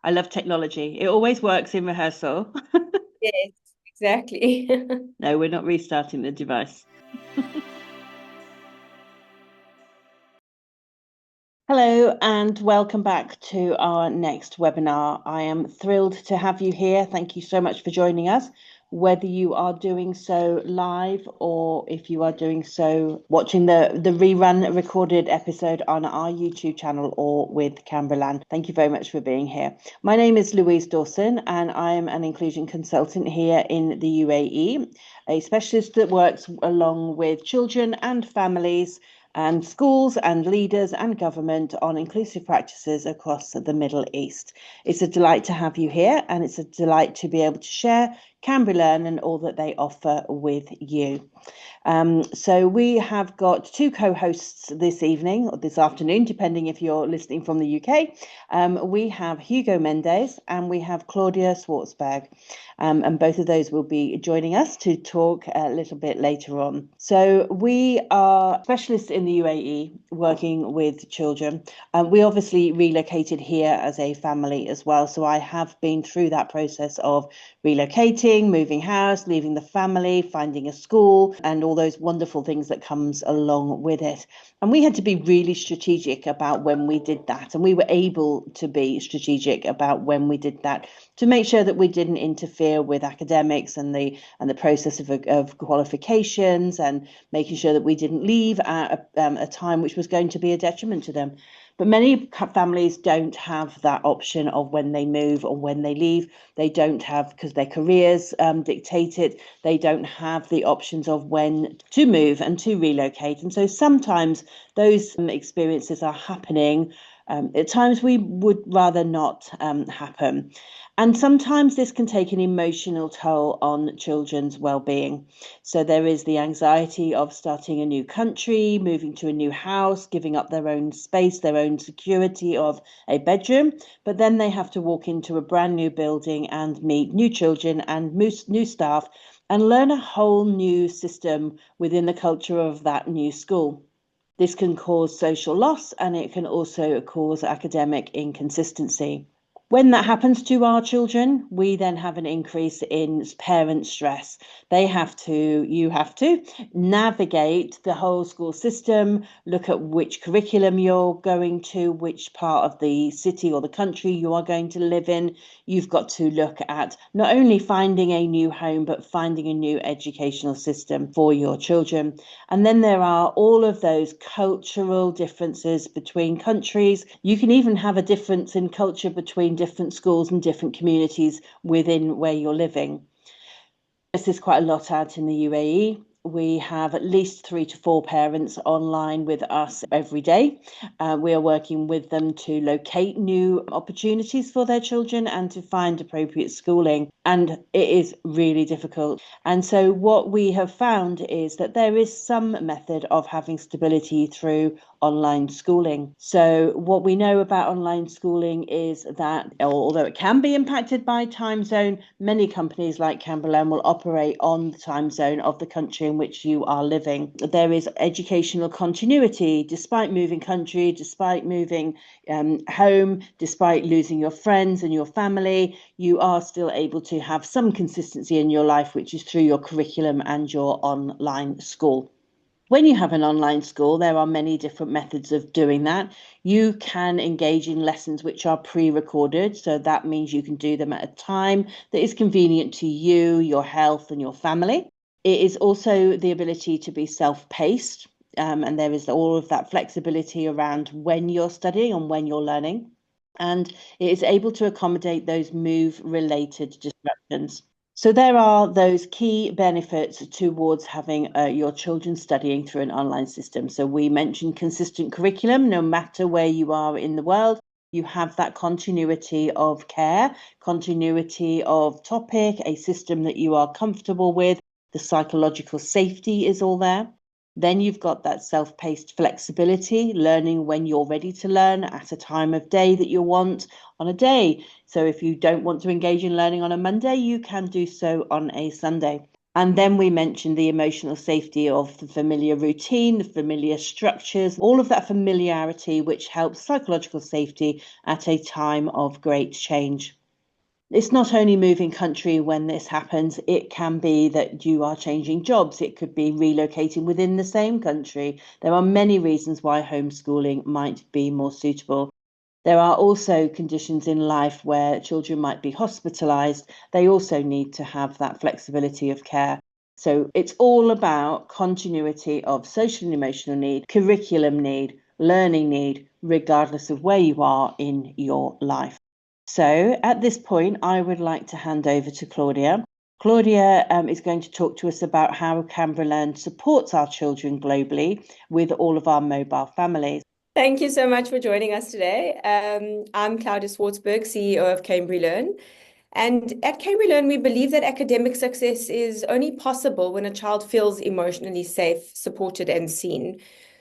I love technology. It always works in rehearsal. Yes, exactly. No, we're not restarting the device. Hello and welcome back to our next webinar. I am thrilled to have you here. Thank you so much for joining us, whether you are doing so live or if you are doing so watching the rerun recorded episode on our YouTube channel or with CambriLearn. Thank you very much for being here. My name is Louise Dawson and I am an inclusion consultant here in the UAE, a specialist that works along with children and families and schools and leaders and government on inclusive practices across the Middle East. It's a delight to have you here, and it's a delight to be able to share CambriLearn and all that they offer with you. So we have got two co-hosts this evening or this afternoon, depending if you're listening from the UK. We have Hugo Mendes and we have Claudia Schwartzberg. And both of those will be joining us to talk a little bit later on. So we are specialists in the UAE working with children. We obviously relocated here as a family as well. So I have been through that process of relocating, moving house, leaving the family, finding a school, and all those wonderful things that comes along with it. And we had to be really strategic about when we did that. And we were able to be strategic about when we did that to make sure that we didn't interfere with academics and the process of qualifications, and making sure that we didn't leave at a time which was going to be a detriment to them. But many families don't have that option of when they move or when they leave. They don't have, because their careers dictate it, they don't have the options of when to move and to relocate. And so sometimes those experiences are happening at times we would rather not happen. And sometimes this can take an emotional toll on children's well-being. So there is the anxiety of starting a new country, moving to a new house, giving up their own space, their own security of a bedroom, but then they have to walk into a brand new building and meet new children and new staff and learn a whole new system within the culture of that new school. This can cause social loss and it can also cause academic inconsistency. When that happens to our children, we then have an increase in parent stress. You have to navigate the whole school system, look at which curriculum you're going to, which part of the city or the country you are going to live in. You've got to look at not only finding a new home, but finding a new educational system for your children. And then there are all of those cultural differences between countries. You can even have a difference in culture between different schools and different communities within where you're living. This is quite a lot out in the UAE. We have at least 3 to 4 parents online with us every day. We are working with them to locate new opportunities for their children and to find appropriate schooling. And it is really difficult. And so what we have found is that there is some method of having stability through online schooling. So what we know about online schooling is that although it can be impacted by time zone, many companies like CambriLearn will operate on the time zone of the country in which you are living. There is educational continuity despite moving country, despite moving home, despite losing your friends and your family. You are still able to have some consistency in your life, which is through your curriculum and your online school. When you have an online school, there are many different methods of doing that. You can engage in lessons which are pre-recorded. So that means you can do them at a time that is convenient to you, your health, and your family. It is also the ability to be self-paced. And there is all of that flexibility around when you're studying and when you're learning. And it is able to accommodate those move-related disruptions. So there are those key benefits towards having your children studying through an online system. So we mentioned consistent curriculum, no matter where you are in the world. You have that continuity of care, continuity of topic, a system that you are comfortable with. The psychological safety is all there. Then you've got that self-paced flexibility, learning when you're ready to learn at a time of day that you want on a day. So if you don't want to engage in learning on a Monday, you can do so on a Sunday. And then we mentioned the emotional safety of the familiar routine, the familiar structures, all of that familiarity, which helps psychological safety at a time of great change. It's not only moving country when this happens, it can be that you are changing jobs. It could be relocating within the same country. There are many reasons why homeschooling might be more suitable. There are also conditions in life where children might be hospitalized. They also need to have that flexibility of care. So it's all about continuity of social and emotional need, curriculum need, learning need, regardless of where you are in your life. So at this point, I would like to hand over to Claudia. Claudia is going to talk to us about how CambriLearn supports our children globally with all of our mobile families. Thank you so much for joining us today. I'm Claudia Swartzberg, CEO of CambriLearn. And at CambriLearn, we believe that academic success is only possible when a child feels emotionally safe, supported, and seen.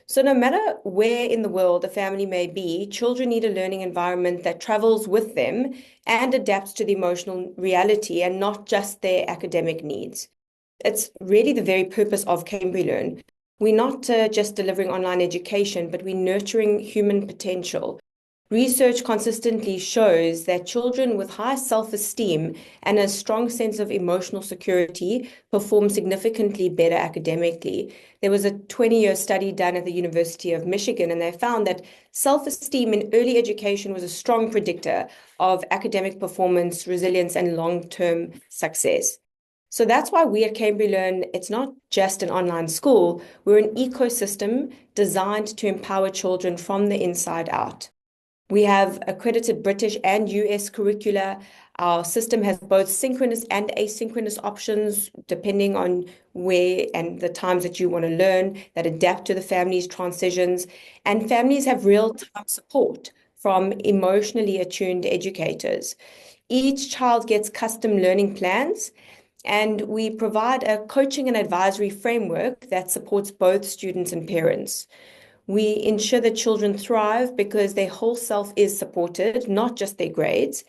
So no matter where in the world a family may be, children need a learning environment that travels with them and adapts to the emotional reality and not just their academic needs. It's really the very purpose of CambriLearn. We're not just delivering online education, but we're nurturing human potential. Research consistently shows that children with high self-esteem and a strong sense of emotional security perform significantly better academically. There was a 20-year study done at the University of Michigan, and they found that self-esteem in early education was a strong predictor of academic performance, resilience, and long-term success. So that's why we at CambriLearn, it's not just an online school, we're an ecosystem designed to empower children from the inside out. We have accredited British and US curricula. Our system has both synchronous and asynchronous options, depending on where and the times that you want to learn, that adapt to the family's transitions. And families have real-time support from emotionally attuned educators. Each child gets custom learning plans, and we provide a coaching and advisory framework that supports both students and parents. We ensure that children thrive because their whole self is supported, not just their grades.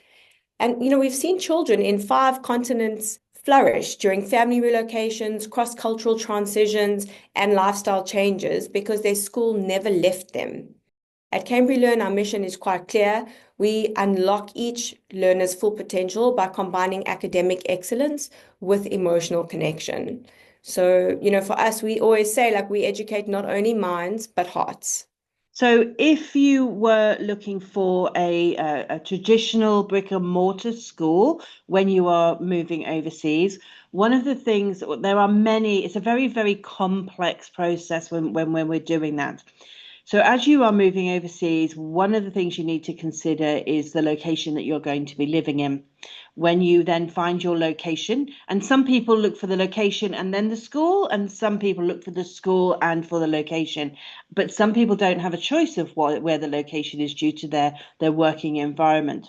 And, we've seen children in 5 continents flourish during family relocations, cross-cultural transitions, and lifestyle changes because their school never left them. At CambriLearn, our mission is quite clear. We unlock each learner's full potential by combining academic excellence with emotional connection. So, for us, we always say, like, we educate not only minds, but hearts. So if you were looking for a traditional brick and mortar school when you are moving overseas, one of the things, there are many, it's a very, very complex process when we're doing that. So as you are moving overseas, one of the things you need to consider is the location that you're going to be living in. When you then find your location, and some people look for the location and then the school, and some people look for the school and for the location. But some people don't have a choice of where the location is due to their working environment.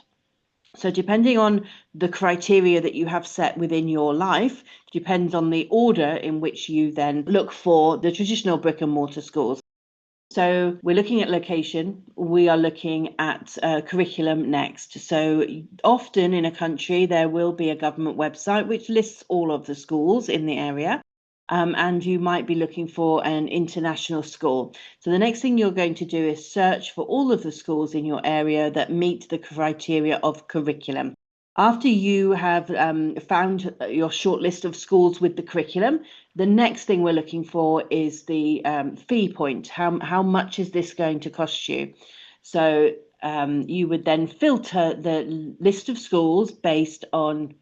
So depending on the criteria that you have set within your life, depends on the order in which you then look for the traditional brick and mortar schools. So we're looking at location, we are looking at curriculum next. So often in a country, there will be a government website which lists all of the schools in the area. And you might be looking for an international school. So the next thing you're going to do is search for all of the schools in your area that meet the criteria of curriculum. After you have found your short list of schools with the curriculum, the next thing we're looking for is the fee point. How much is this going to cost you? So you would then filter the list of schools based on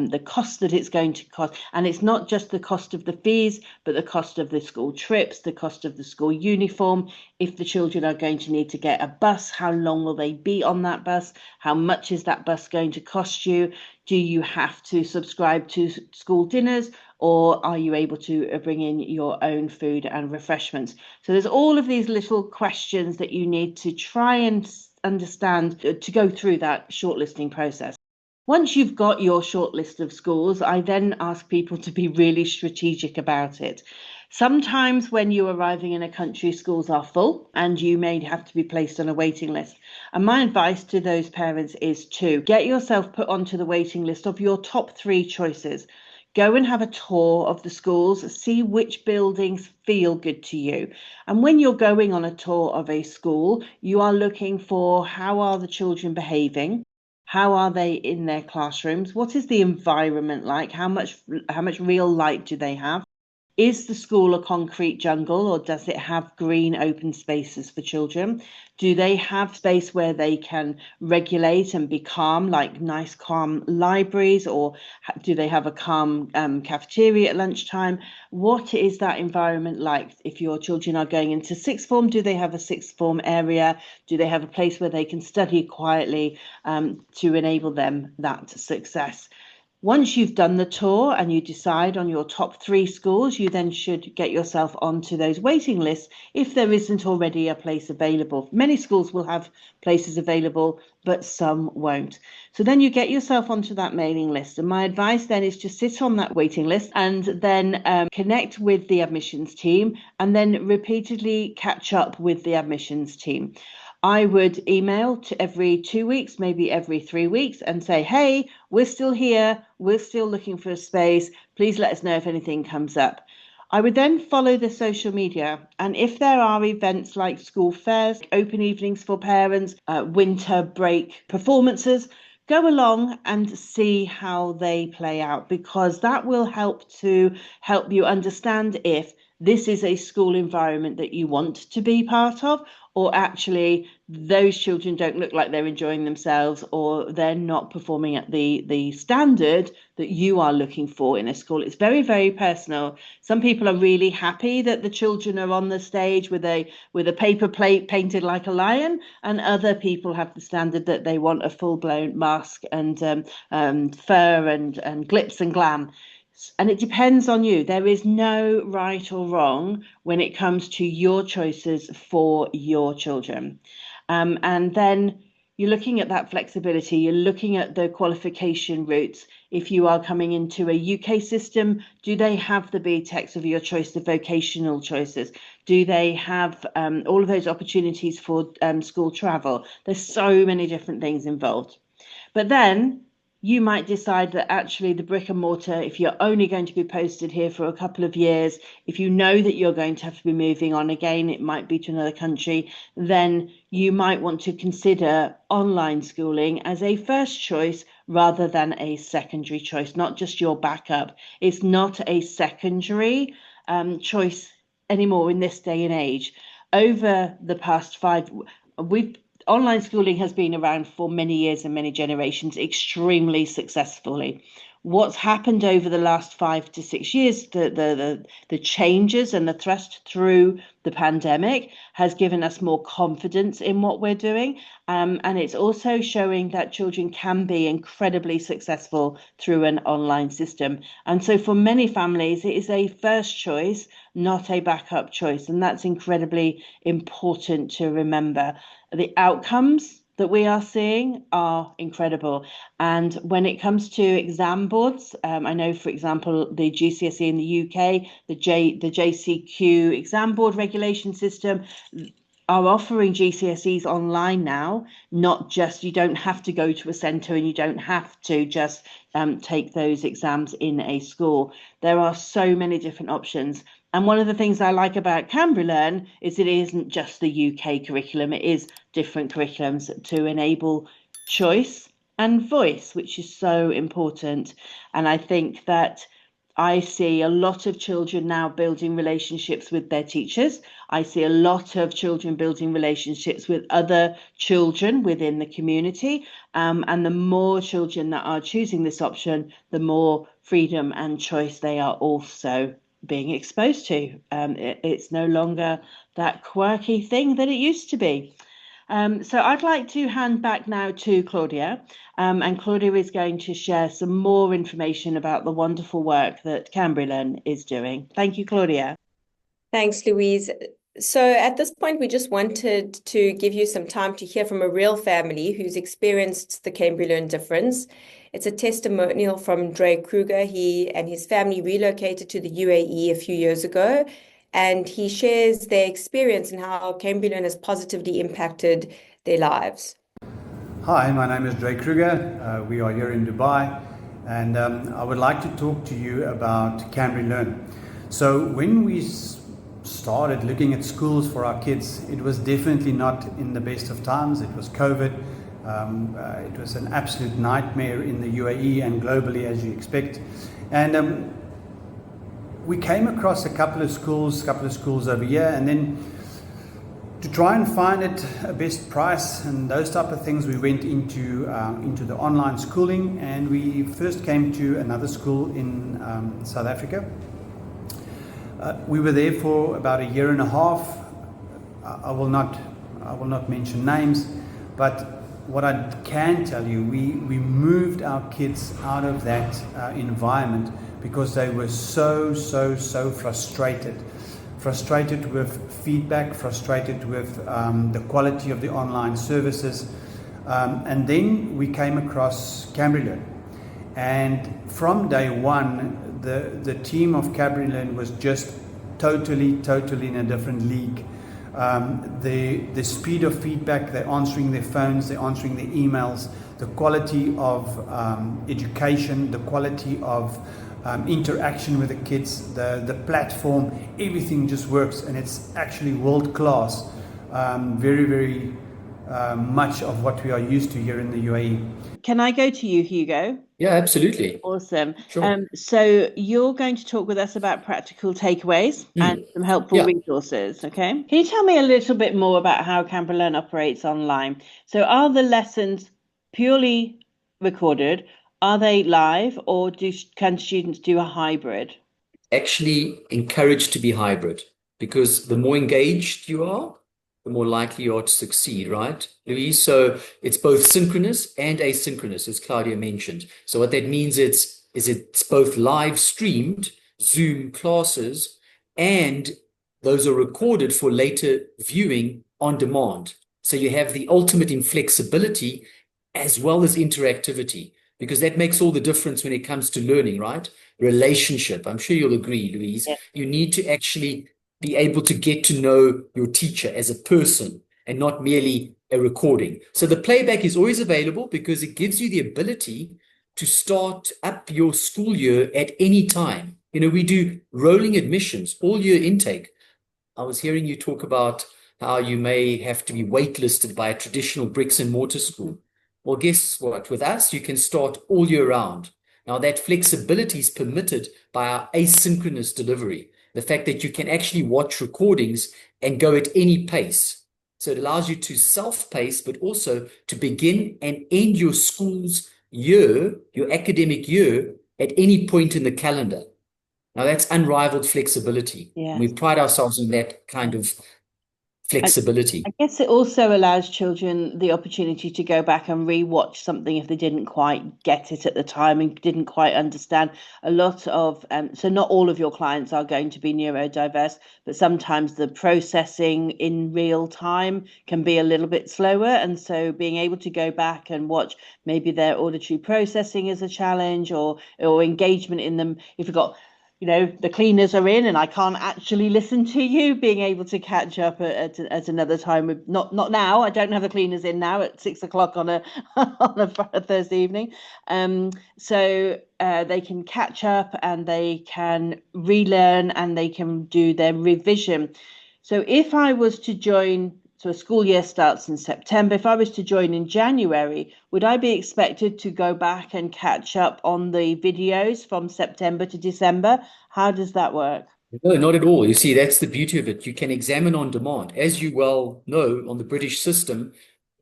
the cost that it's going to cost. And it's not just the cost of the fees, but the cost of the school trips, the cost of the school uniform. If the children are going to need to get a bus, how long will they be on that bus? How much is that bus going to cost you? Do you have to subscribe to school dinners, or are you able to bring in your own food and refreshments? So there's all of these little questions that you need to try and understand to go through that shortlisting process. Once you've got your short list of schools, I then ask people to be really strategic about it. Sometimes when you're arriving in a country, schools are full and you may have to be placed on a waiting list. And my advice to those parents is to get yourself put onto the waiting list of your top 3 choices. Go and have a tour of the schools, see which buildings feel good to you. And when you're going on a tour of a school, you are looking for how are the children behaving? How are they in their classrooms? What is the environment like? How much real light do they have? Is the school a concrete jungle, or does it have green open spaces for children? Do they have space where they can regulate and be calm, like nice calm libraries, or do they have a calm cafeteria at lunchtime? What is that environment like? If your children are going into sixth form, do they have a sixth form area? Do they have a place where they can study quietly to enable them that success? Once you've done the tour and you decide on your top 3 schools, you then should get yourself onto those waiting lists if there isn't already a place available. Many schools will have places available, but some won't. So then you get yourself onto that mailing list. And my advice then is to sit on that waiting list and then connect with the admissions team and then repeatedly catch up with the admissions team. I would email to every 2 weeks, maybe every 3 weeks, and say, hey, we're still here. We're still looking for a space. Please let us know if anything comes up. I would then follow the social media. And if there are events like school fairs, open evenings for parents, winter break performances, go along and see how they play out, because that will help you understand if this is a school environment that you want to be part of, or actually those children don't look like they're enjoying themselves, or they're not performing at the standard that you are looking for in a school. It's very, very personal. Some people are really happy that the children are on the stage with a paper plate painted like a lion, and other people have the standard that they want a full-blown mask and fur and glitz and glam. And it depends on you. There is no right or wrong when it comes to your choices for your children. And then you're looking at that flexibility. You're looking at the qualification routes. If you are coming into a UK system, do they have the BTECs of your choice, the vocational choices? Do they have all of those opportunities for school travel? There's so many different things involved. But then you might decide that actually the brick and mortar, if you're only going to be posted here for a couple of years, if you know that you're going to have to be moving on again, it might be to another country, then you might want to consider online schooling as a first choice rather than a secondary choice, not just your backup. It's not a secondary choice anymore in this day and age. Over the past online schooling has been around for many years and many generations extremely successfully. What's happened over the last 5 to 6 years, the changes and the thrust through the pandemic has given us more confidence in what we're doing. And it's also showing that children can be incredibly successful through an online system. And so for many families, it is a first choice, not a backup choice. And that's incredibly important to remember. The outcomes that we are seeing are incredible. And when it comes to exam boards, I know, for example, the GCSE in the UK, the JCQ exam board regulation system are offering GCSEs online now, not just, you don't have to go to a centre and you don't have to just take those exams in a school. There are so many different options. And one of the things I like about CambriLearn is it isn't just the UK curriculum, it is different curriculums to enable choice and voice, which is so important. And I think that I see a lot of children now building relationships with their teachers. I see a lot of children building relationships with other children within the community. And the more children that are choosing this option, the more freedom and choice they are also being exposed to. It's no longer that quirky thing that it used to be. So I'd like to hand back now to Claudia, and Claudia is going to share some more information about the wonderful work that CambriLearn is doing. Thank you, Claudia. Thanks, Louise. So at this point, we just wanted to give you some time to hear from a real family who's experienced the CambriLearn difference. It's a testimonial from Dre Kruger. He and his family relocated to the UAE a few years ago, and he shares their experience and how CambriLearn has positively impacted their lives. Hi, my name is Dre Kruger. We are here in Dubai, And I would like to talk to you about CambriLearn. So when we started looking at schools for our kids, it was definitely not in the best of times. It was COVID. It was an absolute nightmare in the UAE and globally, as you expect. And we came across a couple of schools over here, and then to try and find it a best price and those type of things, we went into the online schooling, and we first came to another school in South Africa. We were there for about a year and a half. I will not mention names, but what I can tell you, we moved our kids out of that environment because they were so frustrated with feedback, frustrated with the quality of the online services. And then we came across CambriLearn. And from day one, the team of CambriLearn was just totally in a different league. The speed of feedback, they're answering their phones, they're answering their emails, the quality of education, the quality of interaction with the kids, the platform, everything just works, and it's actually world class. Very much of what we are used to here in the UAE. Can I go to you, Hugo? Yeah, absolutely. Awesome. Sure. So you're going to talk with us about practical takeaways and some helpful resources, okay? Can you tell me a little bit more about how CambriLearn operates online? So are the lessons purely recorded? Are they live, or can students do a hybrid? Actually encouraged to be hybrid, because the more engaged you are, the more likely you are to succeed, right, Louise? So it's both synchronous and asynchronous, as Claudia mentioned. So what that means is it's both live streamed Zoom classes, and those are recorded for later viewing on demand. So you have the ultimate in flexibility as well as interactivity, because that makes all the difference when it comes to learning, right? Relationship. I'm sure you'll agree, Louise. Yeah. You need to actually be able to get to know your teacher as a person and not merely a recording. So the playback is always available because it gives you the ability to start up your school year at any time. You know, we do rolling admissions, all year intake. I was hearing you talk about how you may have to be waitlisted by a traditional bricks and mortar school. Well, guess what? With us, you can start all year round. Now, that flexibility is permitted by our asynchronous delivery. The fact that you can actually watch recordings and go at any pace. So it allows you to self-pace, but also to begin and end your school's year, your academic year, at any point in the calendar. Now, that's unrivaled flexibility. Yeah. We pride ourselves on that kind of flexibility. I guess it also allows children the opportunity to go back and re-watch something if they didn't quite get it at the time and didn't quite understand. A lot of so not all of your clients are going to be neurodiverse, but sometimes the processing in real time can be a little bit slower, and so being able to go back and watch maybe their auditory processing is a challenge, or engagement in them. If you've got, you know, the cleaners are in and I can't actually listen to you, being able to catch up at another time. With not now, I don't have the cleaners in now at 6 o'clock on a Thursday evening. So they can catch up and they can relearn and they can do their revision. So if I was to join, so a school year starts in September. If I was to join in January, would I be expected to go back and catch up on the videos from September to December? How does that work? No, not at all. You see, that's the beauty of it. You can examine on demand. As you well know, on the British system,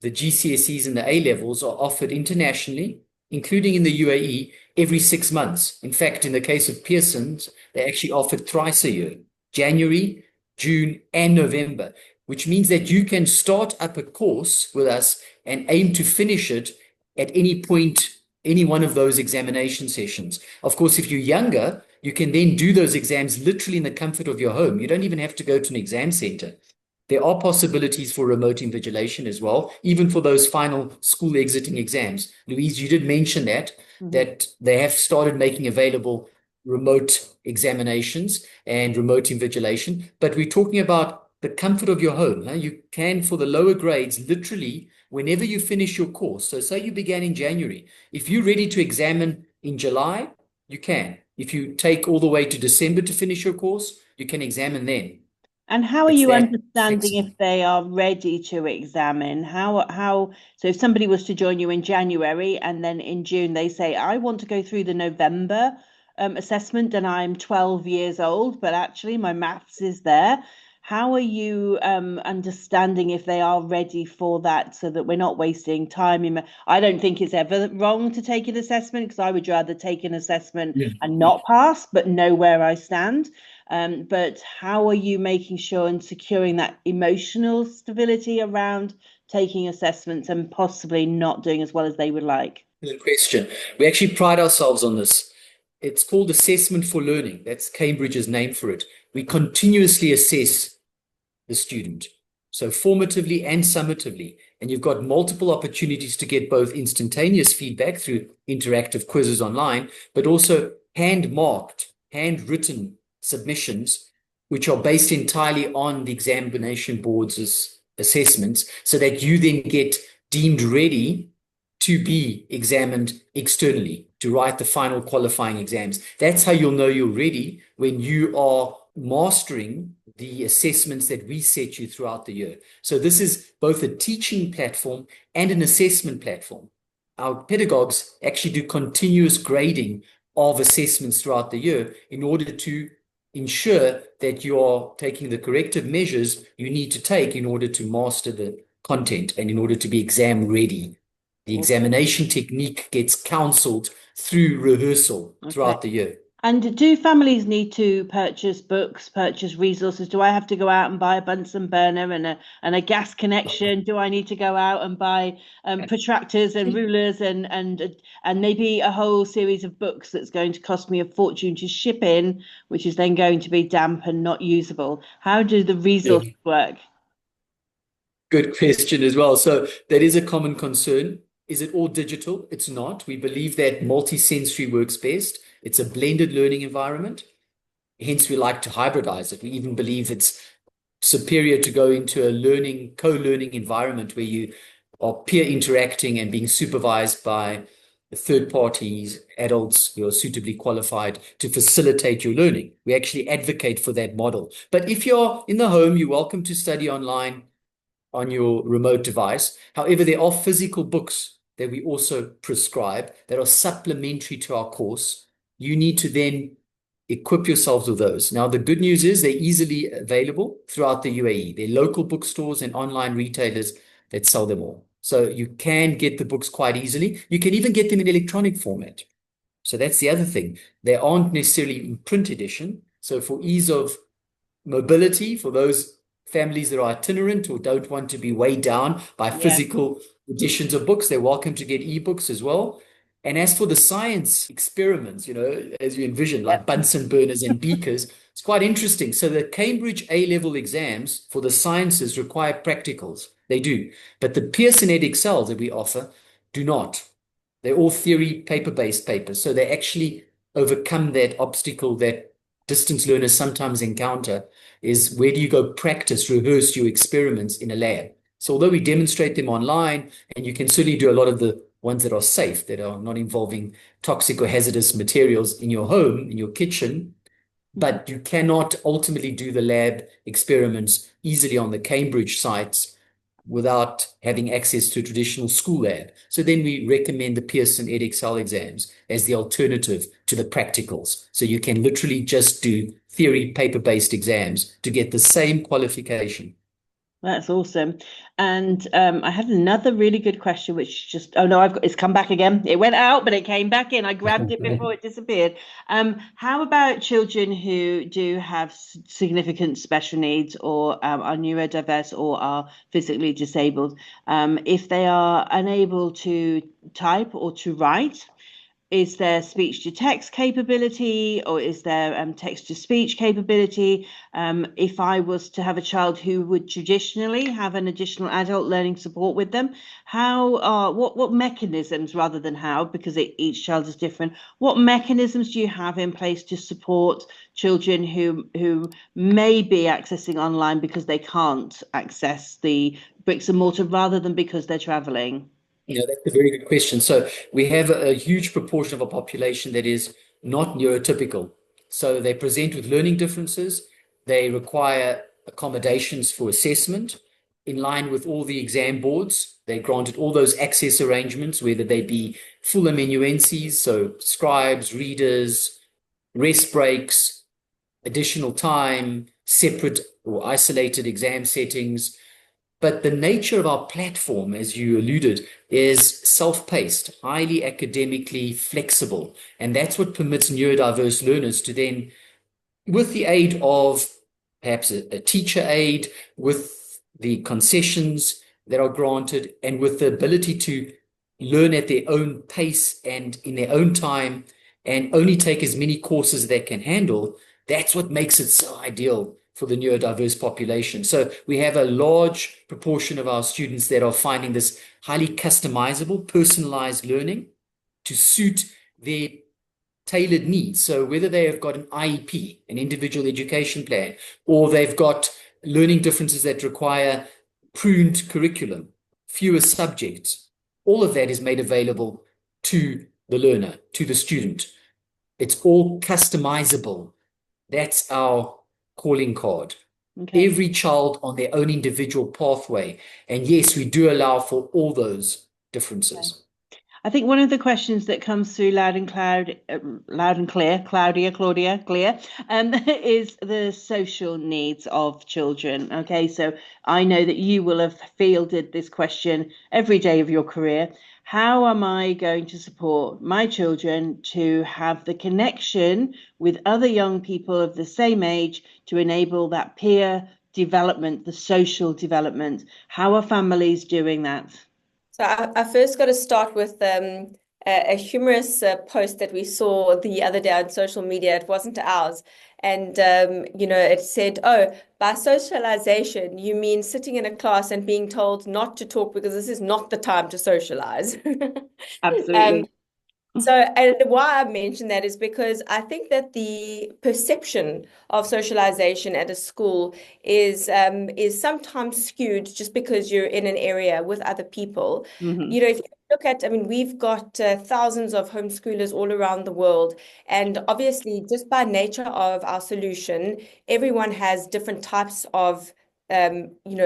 the GCSEs and the A levels are offered internationally, including in the UAE, every 6 months. In fact, in the case of Pearson's, they actually offered thrice a year, January, June, and November, which means that you can start up a course with us and aim to finish it at any point, any one of those examination sessions. Of course, if you're younger, you can then do those exams literally in the comfort of your home. You don't even have to go to an exam center. There are possibilities for remote invigilation as well, even for those final school exiting exams. Louise, you did mention that they have started making available remote examinations and remote invigilation, but we're talking about the comfort of your home. You can, for the lower grades, literally, whenever you finish your course, so say you began in January, if you're ready to examine in July, you can. If you take all the way to December to finish your course, you can examine then. And how are It's you that understanding flexible. if they are ready to examine? So if somebody was to join you in January and then in June they say, I want to go through the November assessment and I'm 12 years old, but actually my maths is there. How are you understanding if they are ready for that so that we're not wasting time? I don't think it's ever wrong to take an assessment because I would rather take an assessment Yeah. and not pass, but know where I stand. But how are you making sure and securing that emotional stability around taking assessments and possibly not doing as well as they would like? Good question. We actually pride ourselves on this. It's called assessment for learning. That's Cambridge's name for it. We continuously assess the student, so formatively and summatively. And you've got multiple opportunities to get both instantaneous feedback through interactive quizzes online, but also hand-marked, handwritten submissions, which are based entirely on the examination board's assessments, so that you then get deemed ready to be examined externally, to write the final qualifying exams. That's how you'll know you're ready, when you are mastering the assessments that we set you throughout the year. So this is both a teaching platform and an assessment platform. Our pedagogues actually do continuous grading of assessments throughout the year in order to ensure that you are taking the corrective measures you need to take in order to master the content and in order to be exam ready. The examination technique gets counseled through rehearsal throughout the year. And do families need to purchase books, purchase resources? Do I have to go out and buy a Bunsen burner and a gas connection? Do I need to go out and buy protractors and rulers and maybe a whole series of books that's going to cost me a fortune to ship in, which is then going to be damp and not usable? How do the resources work? Good question as well. So that is a common concern. Is it all digital? It's not. We believe that multi-sensory works best. It's a blended learning environment. Hence, we like to hybridize it. We even believe it's superior to go into a co-learning environment where you are peer interacting and being supervised by third parties, adults who are suitably qualified to facilitate your learning. We actually advocate for that model. But if you're in the home, you're welcome to study online on your remote device. However, there are physical books that we also prescribe that are supplementary to our course. You need to then equip yourselves with those. Now, the good news is they're easily available throughout the UAE. There are local bookstores and online retailers that sell them all. So you can get the books quite easily. You can even get them in electronic format. So that's the other thing. They aren't necessarily in print edition. So for ease of mobility, for those families that are itinerant or don't want to be weighed down by physical editions of books, they're welcome to get ebooks as well. And as for the science experiments, as you envision, like Bunsen burners and beakers, it's quite interesting. So the Cambridge A-level exams for the sciences require practicals. They do. But the Pearson edXL that we offer do not. They're all theory paper-based papers. So they actually overcome that obstacle that distance learners sometimes encounter, is where do you go practice, rehearse your experiments in a lab. So although we demonstrate them online, and you can certainly do a lot of the ones that are safe, that are not involving toxic or hazardous materials in your home, in your kitchen, but you cannot ultimately do the lab experiments easily on the Cambridge sites without having access to a traditional school lab. So then we recommend the Pearson edXL exams as the alternative to the practicals. So you can literally just do theory paper-based exams to get the same qualification. That's awesome. And I had another really good question, which it's come back again. It went out, but it came back in. I grabbed it before it disappeared. How about children who do have significant special needs or are neurodiverse or are physically disabled? If they are unable to type or to write, is there speech to text capability or is there text to speech capability? If I was to have a child who would traditionally have an additional adult learning support with them, what mechanisms, rather than how, because each child is different, what mechanisms do you have in place to support children who may be accessing online because they can't access the bricks and mortar rather than because they're traveling? That's a very good question. So we have a huge proportion of our population that is not neurotypical. So they present with learning differences. They require accommodations for assessment in line with all the exam boards. They're granted all those access arrangements, whether they be full amanuenses, so scribes, readers, rest breaks, additional time, separate or isolated exam settings. But the nature of our platform, as you alluded, is self-paced, highly academically flexible. And that's what permits neurodiverse learners to then, with the aid of perhaps a teacher aid, with the concessions that are granted, and with the ability to learn at their own pace and in their own time, and only take as many courses as they can handle, that's what makes it so ideal for the neurodiverse population. So we have a large proportion of our students that are finding this highly customizable, personalized learning to suit their tailored needs. So whether they have got an IEP, an individual education plan, or they've got learning differences that require pruned curriculum, fewer subjects, all of that is made available to the learner, to the student. It's all customizable. That's our calling card. Okay. Every child on their own individual pathway. And yes, we do allow for all those differences. I think one of the questions that comes through loud and clear, Claudia, is the social needs of children. Okay, so I know that you will have fielded this question every day of your career. How am I going to support my children to have the connection with other young people of the same age to enable that peer development, the social development? How are families doing that? So I first got to start with a humorous post that we saw the other day on social media. It wasn't ours. And, it said, oh, by socialization, you mean sitting in a class and being told not to talk because this is not the time to socialize. Absolutely. So, and why I mention that is because I think that the perception of socialization at a school is sometimes skewed just because you're in an area with other people. Mm-hmm. If you look at, we've got thousands of homeschoolers all around the world, and obviously, just by nature of our solution, everyone has different types of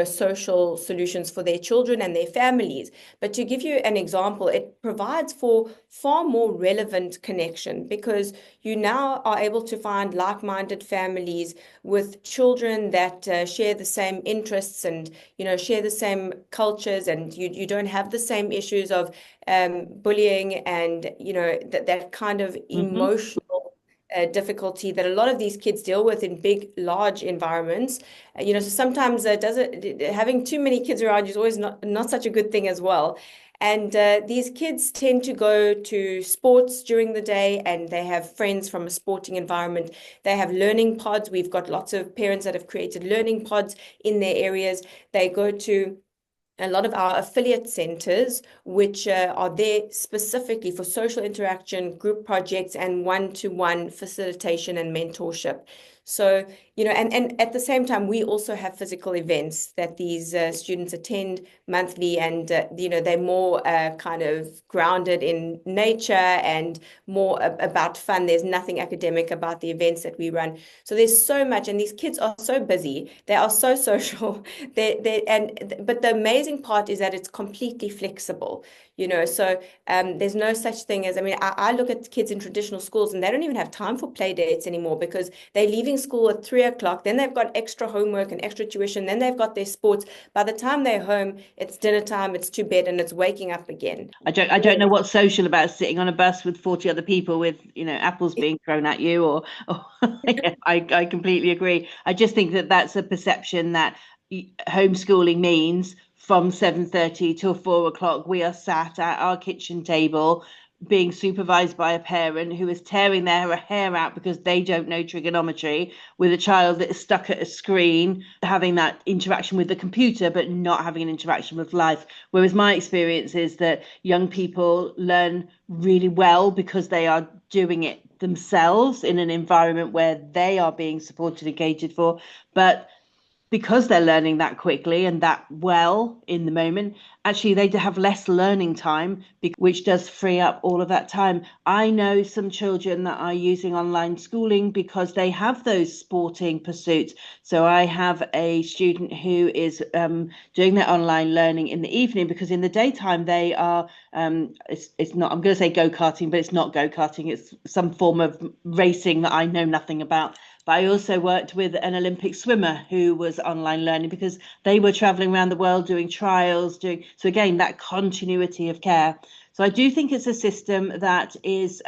social solutions for their children and their families. But to give you an example, it provides for far more relevant connection because you now are able to find like-minded families with children that share the same interests and, share the same cultures, and you don't have the same issues of bullying and, that kind of emotional difficulty that a lot of these kids deal with in big, large environments. So sometimes having too many kids around is always not such a good thing as well. And these kids tend to go to sports during the day and they have friends from a sporting environment. They have learning pods. We've got lots of parents that have created learning pods in their areas. They go to a lot of our affiliate centers, which are there specifically for social interaction, group projects, and one-to-one facilitation and mentorship. So, and at the same time, we also have physical events that these students attend monthly, and, they're more kind of grounded in nature and more about fun. There's nothing academic about the events that we run. So there's so much, and these kids are so busy. They are so social. But the amazing part is that it's completely flexible. So there's no such thing as, I look at kids in traditional schools and they don't even have time for play dates anymore because they're leaving school at 3 o'clock. Then they've got extra homework and extra tuition. Then they've got their sports. By the time they're home, it's dinner time, it's to bed, and it's waking up again. I don't know what's social about sitting on a bus with 40 other people with, apples being thrown at you or yeah, I completely agree. I just think that that's a perception that homeschooling means from 7:30 till 4 o'clock, we are sat at our kitchen table being supervised by a parent who is tearing their hair out because they don't know trigonometry, with a child that is stuck at a screen, having that interaction with the computer, but not having an interaction with life. Whereas my experience is that young people learn really well because they are doing it themselves in an environment where they are being supported and catered for. But because they're learning that quickly and that well in the moment, actually they have less learning time, which does free up all of that time. I know some children that are using online schooling because they have those sporting pursuits. So I have a student who is doing their online learning in the evening, because in the daytime they are it's not, I'm going to say go-karting, but it's not go-karting, it's some form of racing that I know nothing about. But I also worked with an Olympic swimmer who was online learning because they were traveling around the world doing trials, so again, that continuity of care. So I do think it's a system that is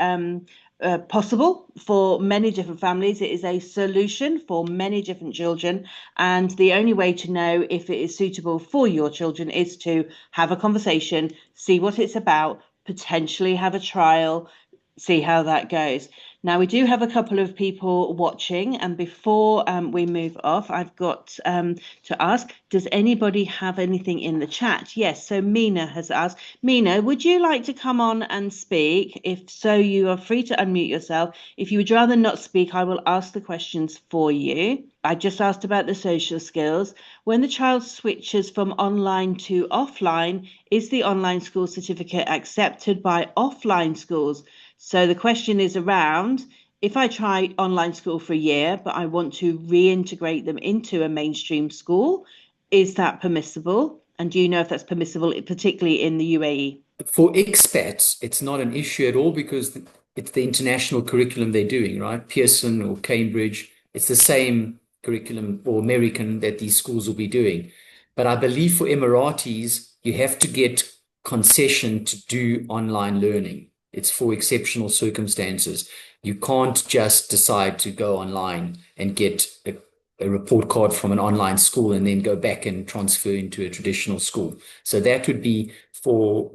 possible for many different families. It is a solution for many different children. And the only way to know if it is suitable for your children is to have a conversation, see what it's about, potentially have a trial, see how that goes. Now, we do have a couple of people watching, and before we move off, I've got to ask, does anybody have anything in the chat? Yes, so Mina has asked. Mina, would you like to come on and speak? If so, you are free to unmute yourself. If you would rather not speak, I will ask the questions for you. I just asked about the social skills. When the child switches from online to offline, is the online school certificate accepted by offline schools? So the question is around, if I try online school for a year, but I want to reintegrate them into a mainstream school, is that permissible? And do you know if that's permissible, particularly in the UAE? For expats, it's not an issue at all because it's the international curriculum they're doing, right? Pearson or Cambridge, it's the same curriculum, or American, that these schools will be doing. But I believe for Emiratis, you have to get concession to do online learning. It's for exceptional circumstances. You can't just decide to go online and get a report card from an online school and then go back and transfer into a traditional school. So that would be for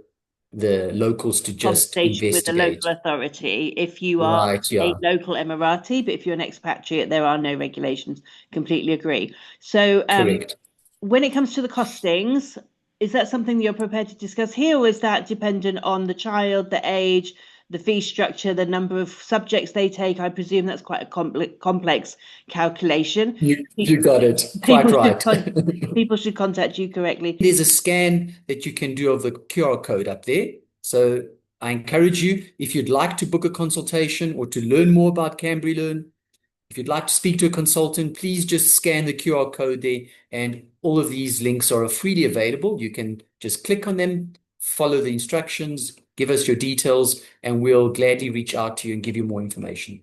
the locals to just Conversation with the investigate. local authority if you are Right, yeah. a local Emirati, but if you're an expatriate, there are no regulations. Completely agree. So Correct. when it comes to the costings, is that something that you're prepared to discuss here, or is that dependent on the child, the age, the fee structure, the number of subjects they take? I presume that's quite a complex calculation. You got it. Quite right. People should contact you correctly. There's a scan that you can do of the QR code up there. So I encourage you, if you'd like to book a consultation or to learn more about CambriLearn, if you'd like to speak to a consultant, please just scan the QR code there, and all of these links are freely available. You can just click on them, follow the instructions, give us your details, and we'll gladly reach out to you and give you more information.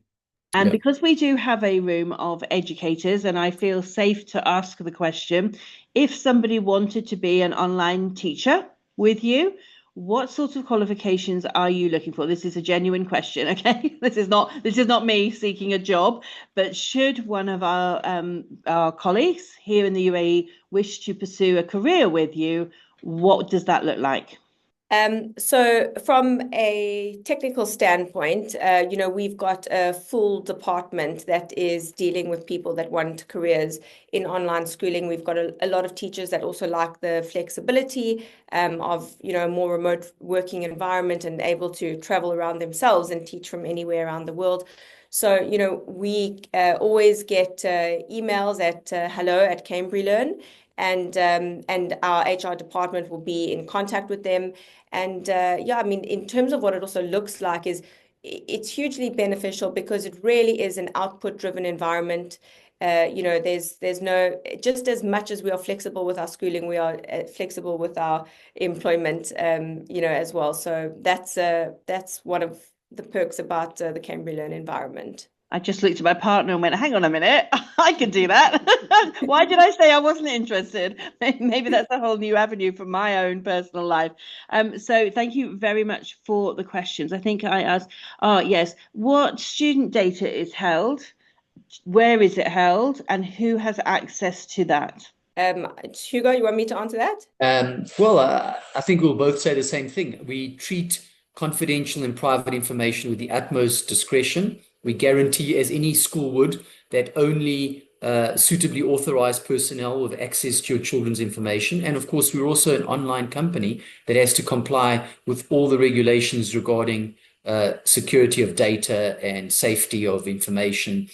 And because we do have a room of educators, and I feel safe to ask the question, if somebody wanted to be an online teacher with you, what sort of qualifications are you looking for? This is a genuine question, okay? This is not me seeking a job, but should one of our colleagues here in the UAE wish to pursue a career with you, what does that look like? So from a technical standpoint, we've got a full department that is dealing with people that want careers in online schooling. We've got a lot of teachers that also like the flexibility of, a more remote working environment and able to travel around themselves and teach from anywhere around the world. So, we always get emails at hello@CambriLearn. And our HR department will be in contact with them. And in terms of what it also looks like, is it's hugely beneficial because it really is an output-driven environment. There's no, just as much as we are flexible with our schooling, we are flexible with our employment, as well. So that's one of the perks about the CambriLearn environment. I just looked at my partner and went, hang on a minute, I can do that. Why did I say I wasn't interested? Maybe that's a whole new avenue for my own personal life. So thank you very much for the questions. I think I asked, yes, what student data is held? Where is it held? And who has access to that? Hugo, you want me to answer that? I think we'll both say the same thing. We treat confidential and private information with the utmost discretion. We guarantee, as any school would, that only suitably authorized personnel will have access to your children's information. And of course, we're also an online company that has to comply with all the regulations regarding security of data and safety of information.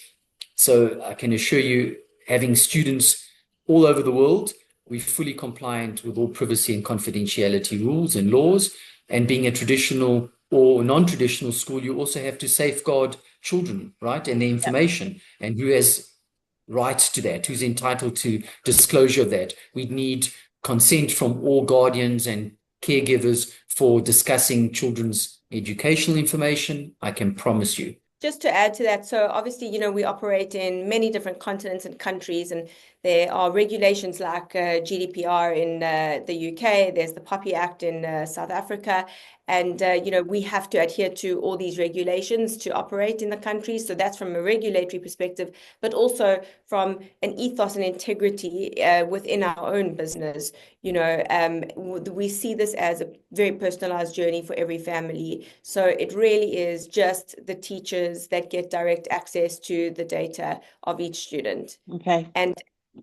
So I can assure you, having students all over the world. We're fully compliant with all privacy and confidentiality rules and laws. And being a traditional or non-traditional school, you also have to safeguard children, right? And their information, and who has rights to that, who's entitled to disclosure of that. We need consent from all guardians and caregivers for discussing children's educational information, I can promise you. Just to add to that, so obviously, we operate in many different continents and countries, and there are regulations like GDPR in the UK, there's the POPI Act in South Africa, and we have to adhere to all these regulations to operate in the country. So that's from a regulatory perspective, but also from an ethos and integrity within our own business. We see this as a very personalized journey for every family. So it really is just the teachers that get direct access to the data of each student. Okay. And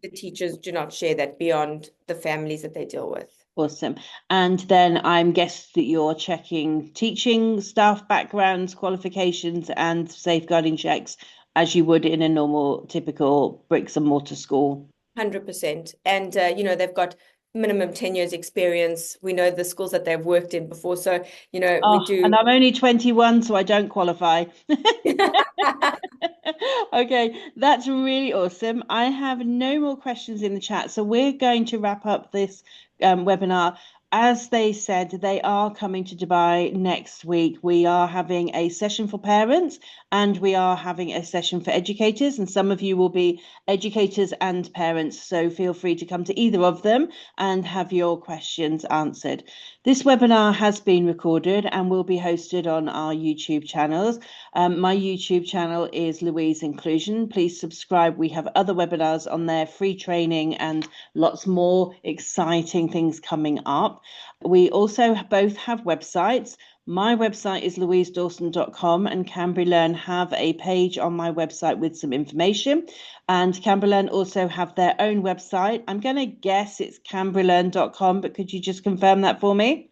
the teachers do not share that beyond the families that they deal with. Awesome. And then I'm guessing that you're checking teaching staff backgrounds, qualifications, and safeguarding checks as you would in a normal, typical bricks and mortar school. 100%. And, they've got minimum 10 years experience. We know the schools that they've worked in before. So, we do. And I'm only 21, so I don't qualify. Okay, that's really awesome. I have no more questions in the chat. So we're going to wrap up this webinar. As they said, they are coming to Dubai next week. We are having a session for parents and we are having a session for educators. And some of you will be educators and parents. So feel free to come to either of them and have your questions answered. This webinar has been recorded and will be hosted on our YouTube channels. My YouTube channel is Louise Inclusion. Please subscribe. We have other webinars on there, free training and lots more exciting things coming up. We also both have websites. My website is louisedawson.com and CambriLearn have a page on my website with some information. And CambriLearn also have their own website. I'm going to guess it's CambriLearn.com, but could you just confirm that for me?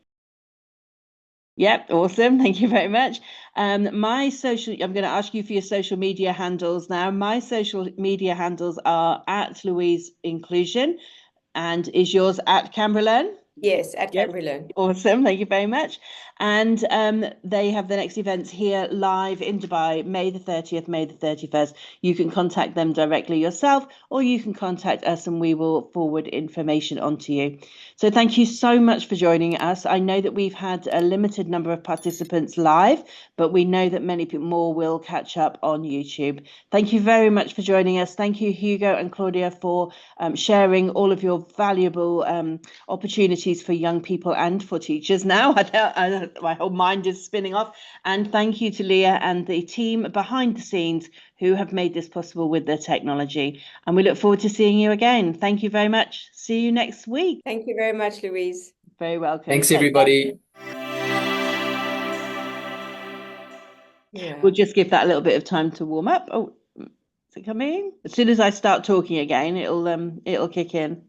Yep, awesome. Thank you very much. I'm going to ask you for your social media handles now. My social media handles are at Louise Inclusion, and is yours at CambriLearn? Yes, at CambriLearn. Awesome. Thank you very much. And they have the next events here live in Dubai, May the 30th, May the 31st. You can contact them directly yourself, or you can contact us and we will forward information on to you. So thank you so much for joining us. I know that we've had a limited number of participants live, but we know that many people more will catch up on YouTube. Thank you very much for joining us. Thank you, Hugo and Claudia, for sharing all of your valuable opportunities for young people and for teachers now. My whole mind is spinning off. And thank you to Leah and the team behind the scenes who have made this possible with their technology. And we look forward to seeing you again. Thank you very much. See you next week. Thank you very much, Louise. Very welcome. Thanks, everybody. Yeah. We'll just give that a little bit of time to warm up. Oh, is it coming? As soon as I start talking again, it'll kick in.